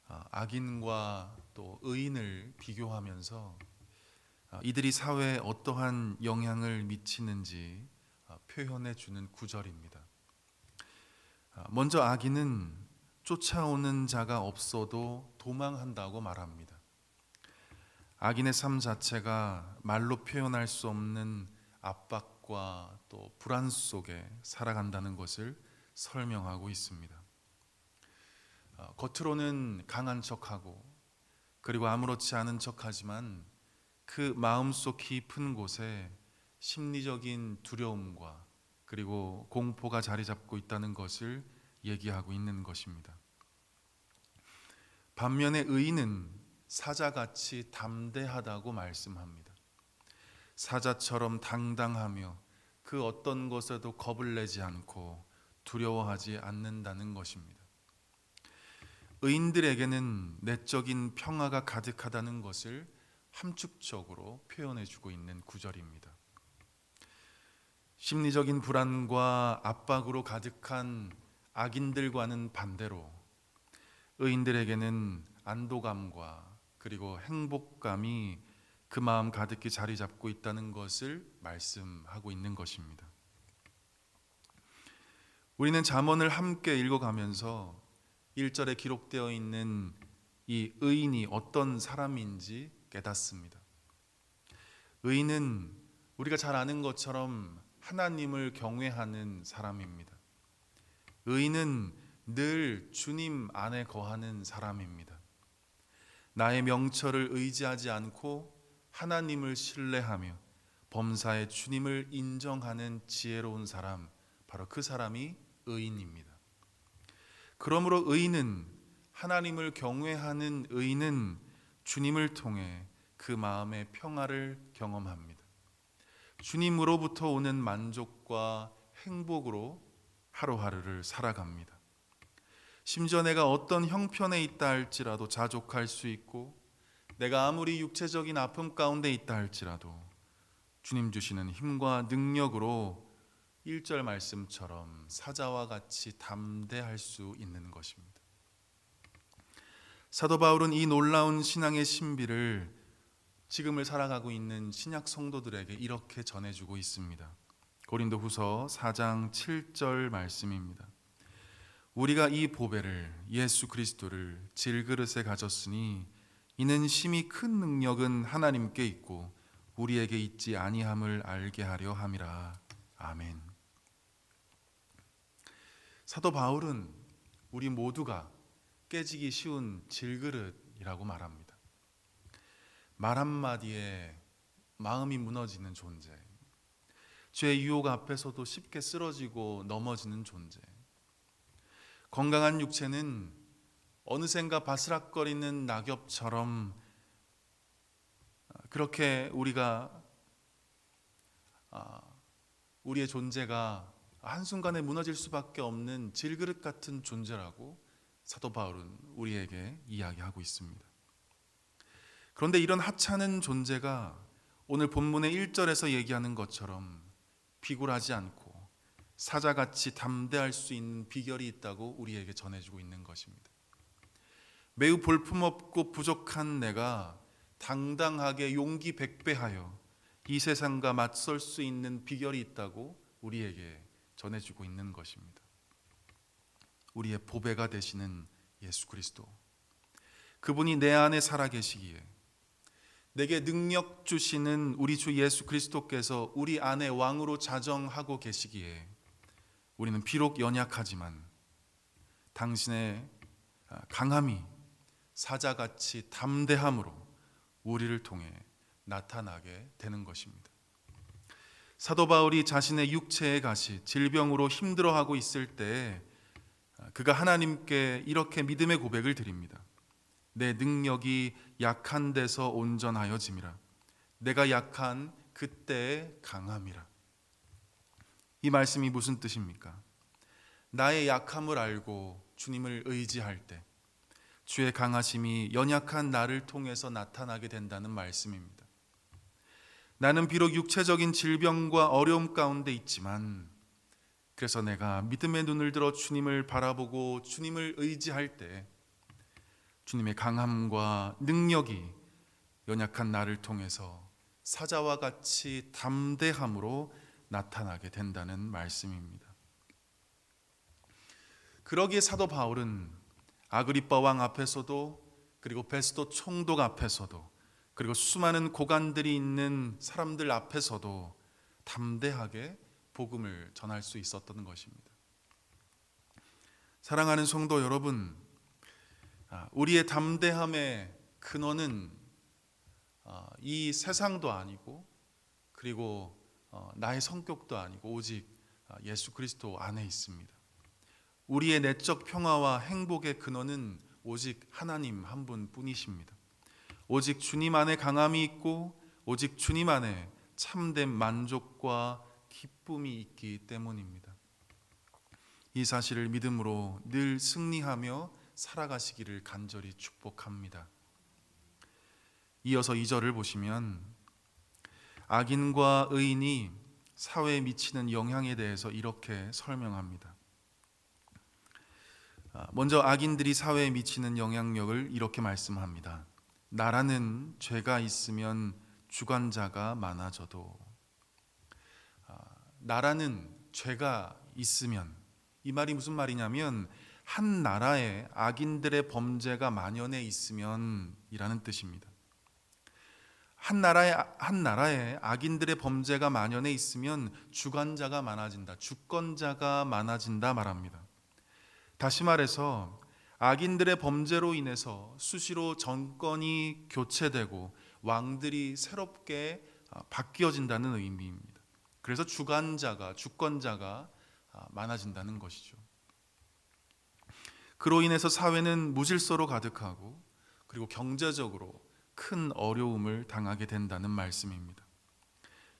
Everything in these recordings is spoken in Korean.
악인과 또 의인을 비교하면서 이들이 사회에 어떠한 영향을 미치는지 표현해 주는 구절입니다. 먼저 악인은 쫓아오는 자가 없어도 도망한다고 말합니다. 악인의 삶 자체가 말로 표현할 수 없는 압박과 또 불안 속에 살아간다는 것을 설명하고 있습니다. 겉으로는 강한 척하고 그리고 아무렇지 않은 척하지만 그 마음속 깊은 곳에 심리적인 두려움과 그리고 공포가 자리 잡고 있다는 것을 얘기하고 있는 것입니다. 반면에 의인은 사자같이 담대하다고 말씀합니다. 사자처럼 당당하며 그 어떤 것에도 겁을 내지 않고 두려워하지 않는다는 것입니다. 의인들에게는 내적인 평화가 가득하다는 것을 함축적으로 표현해주고 있는 구절입니다. 심리적인 불안과 압박으로 가득한 악인들과는 반대로 의인들에게는 안도감과 그리고 행복감이 그 마음 가득히 자리 잡고 있다는 것을 말씀하고 있는 것입니다. 우리는 잠언을 함께 읽어가면서 1절에 기록되어 있는 이 의인이 어떤 사람인지 깨닫습니다. 의인은 우리가 잘 아는 것처럼 하나님을 경외하는 사람입니다. 의인은 늘 주님 안에 거하는 사람입니다. 나의 명철을 의지하지 않고 하나님을 신뢰하며 범사의 주님을 인정하는 지혜로운 사람, 바로 그 사람이 의인입니다. 그러므로 의인은, 하나님을 경외하는 의인은 주님을 통해 그 마음의 평화를 경험합니다. 주님으로부터 오는 만족과 행복으로 하루하루를 살아갑니다. 심지어 내가 어떤 형편에 있다 할지라도 자족할 수 있고, 내가 아무리 육체적인 아픔 가운데 있다 할지라도 주님 주시는 힘과 능력으로 1절 말씀처럼 사자와 같이 담대할 수 있는 것입니다. 사도 바울은 이 놀라운 신앙의 신비를 지금을 살아가고 있는 신약 성도들에게 이렇게 전해주고 있습니다. 고린도후서 4장 7절 말씀입니다. 우리가 이 보배를, 예수 그리스도를 질그릇에 가졌으니 이는 심히 큰 능력은 하나님께 있고 우리에게 있지 아니함을 알게 하려 함이라. 아멘. 사도 바울은 우리 모두가 깨지기 쉬운 질그릇이라고 말합니다. 말 한마디에 마음이 무너지는 존재, 죄의 유혹 앞에서도 쉽게 쓰러지고 넘어지는 존재, 건강한 육체는 어느샌가 바스락거리는 낙엽처럼 그렇게 우리의 존재가 한순간에 무너질 수밖에 없는 질그릇 같은 존재라고 사도 바울은 우리에게 이야기하고 있습니다. 그런데 이런 하찮은 존재가 오늘 본문의 1절에서 얘기하는 것처럼 비굴하지 않고 사자같이 담대할 수 있는 비결이 있다고 우리에게 전해주고 있는 것입니다. 매우 볼품없고 부족한 내가 당당하게 용기 백배하여 이 세상과 맞설 수 있는 비결이 있다고 우리에게 전해주고 있는 것입니다. 우리의 보배가 되시는 예수 그리스도, 그분이 내 안에 살아계시기에, 내게 능력 주시는 우리 주 예수 그리스도께서 우리 안에 왕으로 자정하고 계시기에 우리는 비록 연약하지만 당신의 강함이 사자같이 담대함으로 우리를 통해 나타나게 되는 것입니다. 사도 바울이 자신의 육체의 가시, 질병으로 힘들어하고 있을 때 그가 하나님께 이렇게 믿음의 고백을 드립니다. 내 능력이 약한 데서 온전하여짐이라. 내가 약한 그때의 강함이라. 이 말씀이 무슨 뜻입니까? 나의 약함을 알고 주님을 의지할 때 주의 강하심이 연약한 나를 통해서 나타나게 된다는 말씀입니다. 나는 비록 육체적인 질병과 어려움 가운데 있지만, 그래서 내가 믿음의 눈을 들어 주님을 바라보고 주님을 의지할 때 주님의 강함과 능력이 연약한 나를 통해서 사자와 같이 담대함으로 나타나게 된다는 말씀입니다. 그러기에 사도 바울은 아그리빠 왕 앞에서도, 그리고 베스도 총독 앞에서도, 그리고 수많은 고관들이 있는 사람들 앞에서도 담대하게 복음을 전할 수 있었던 것입니다. 사랑하는 성도 여러분, 우리의 담대함의 근원은 이 세상도 아니고, 그리고 나의 성격도 아니고, 오직 예수 그리스도 안에 있습니다. 우리의 내적 평화와 행복의 근원은 오직 하나님 한 분뿐이십니다. 오직 주님 안에 강함이 있고, 오직 주님 안에 참된 만족과 기쁨이 있기 때문입니다. 이 사실을 믿음으로 늘 승리하며 살아가시기를 간절히 축복합니다. 이어서 2절을 보시면 악인과 의인이 사회에 미치는 영향에 대해서 이렇게 설명합니다. 먼저 악인들이 사회에 미치는 영향력을 이렇게 말씀합니다. 나라는 죄가 있으면 주관자가 많아져도, 나라는 죄가 있으면, 이 말이 무슨 말이냐면 한 나라에 악인들의 범죄가 만연해 있으면 이라는 뜻입니다. 한 나라에 악인들의 범죄가 만연해 있으면 주관자가 많아진다, 주권자가 많아진다 말합니다. 다시 말해서 악인들의 범죄로 인해서 수시로 정권이 교체되고 왕들이 새롭게 바뀌어진다는 의미입니다. 그래서 주권자가 많아진다는 것이죠. 그로 인해서 사회는 무질서로 가득하고, 그리고 경제적으로 큰 어려움을 당하게 된다는 말씀입니다.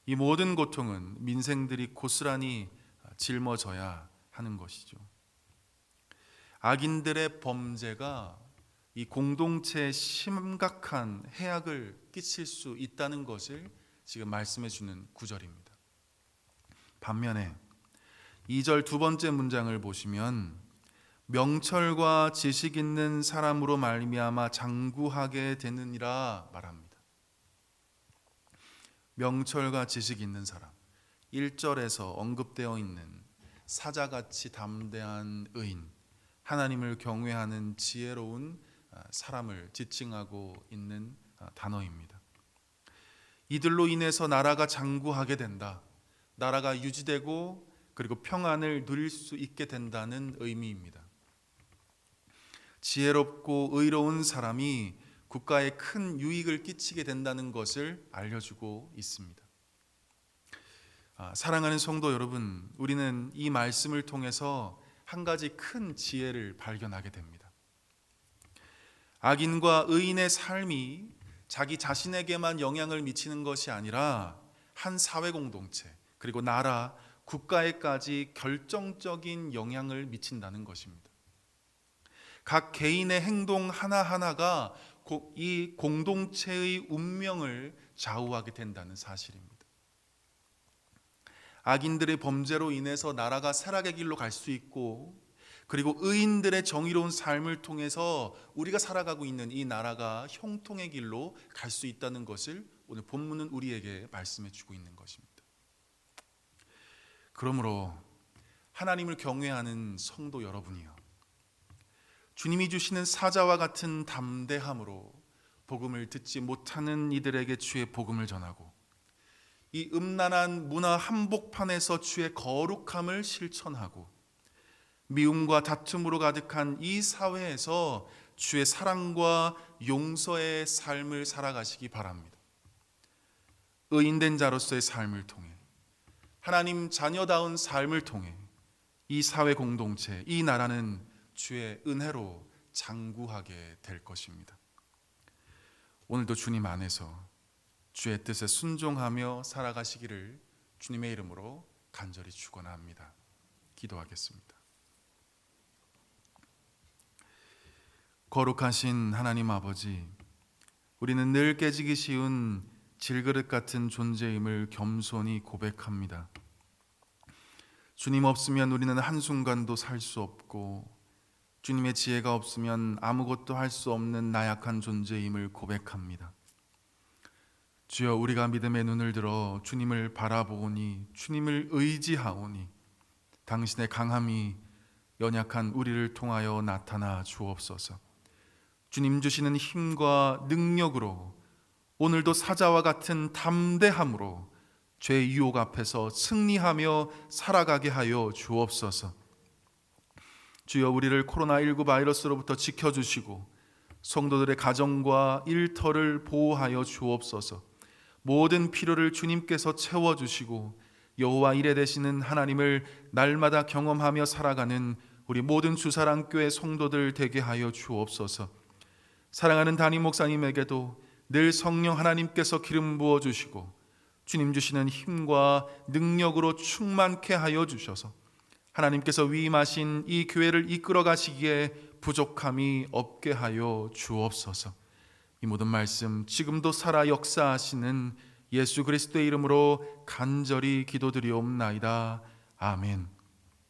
이 모든 고통은 민생들이 고스란히 짊어져야 하는 것이죠. 악인들의 범죄가 이 공동체에 심각한 해악을 끼칠 수 있다는 것을 지금 말씀해 주는 구절입니다. 반면에 2절 두 번째 문장을 보시면 명철과 지식 있는 사람으로 말미암아 장구하게 되느니라 말합니다. 명철과 지식 있는 사람, 1절에서 언급되어 있는 사자같이 담대한 의인, 하나님을 경외하는 지혜로운 사람을 지칭하고 있는 단어입니다. 이들로 인해서 나라가 장구하게 된다, 나라가 유지되고 그리고 평안을 누릴 수 있게 된다는 의미입니다. 지혜롭고 의로운 사람이 국가에 큰 유익을 끼치게 된다는 것을 알려주고 있습니다. 사랑하는 성도 여러분, 우리는 이 말씀을 통해서 한 가지 큰 지혜를 발견하게 됩니다. 악인과 의인의 삶이 자기 자신에게만 영향을 미치는 것이 아니라 한 사회 공동체, 그리고 나라, 국가에까지 결정적인 영향을 미친다는 것입니다. 각 개인의 행동 하나하나가 이 공동체의 운명을 좌우하게 된다는 사실입니다. 악인들의 범죄로 인해서 나라가 쇠락의 길로 갈 수 있고, 그리고 의인들의 정의로운 삶을 통해서 우리가 살아가고 있는 이 나라가 형통의 길로 갈 수 있다는 것을 오늘 본문은 우리에게 말씀해 주고 있는 것입니다. 그러므로 하나님을 경외하는 성도 여러분이요, 주님이 주시는 사자와 같은 담대함으로 복음을 듣지 못하는 이들에게 주의 복음을 전하고, 이 음란한 문화 한복판에서 주의 거룩함을 실천하고, 미움과 다툼으로 가득한 이 사회에서 주의 사랑과 용서의 삶을 살아가시기 바랍니다. 의인된 자로서의 삶을 통해, 하나님 자녀다운 삶을 통해 이 사회 공동체, 이 나라는 주의 은혜로 장구하게 될 것입니다. 오늘도 주님 안에서 주의 뜻에 순종하며 살아가시기를 주님의 이름으로 간절히 축원합니다. 기도하겠습니다. 거룩하신 하나님 아버지, 우리는 늘 깨지기 쉬운 질그릇 같은 존재임을 겸손히 고백합니다. 주님 없으면 우리는 한순간도 살 수 없고, 주님의 지혜가 없으면 아무것도 할 수 없는 나약한 존재임을 고백합니다. 주여, 우리가 믿음의 눈을 들어 주님을 바라보오니, 주님을 의지하오니 당신의 강함이 연약한 우리를 통하여 나타나 주옵소서. 주님 주시는 힘과 능력으로 오늘도 사자와 같은 담대함으로 죄의 유혹 앞에서 승리하며 살아가게 하여 주옵소서. 주여, 우리를 코로나19 바이러스로부터 지켜주시고 성도들의 가정과 일터를 보호하여 주옵소서. 모든 필요를 주님께서 채워주시고 여호와 이레 되시는 하나님을 날마다 경험하며 살아가는 우리 모든 주사랑교회 성도들 되게 하여 주옵소서. 사랑하는 담임 목사님에게도 늘 성령 하나님께서 기름 부어주시고 주님 주시는 힘과 능력으로 충만케 하여 주셔서 하나님께서 위임하신 이 교회를 이끌어 가시기에 부족함이 없게 하여 주옵소서. 이 모든 말씀 지금도 살아 역사하시는 예수 그리스도의 이름으로 간절히 기도드리옵나이다. 아멘.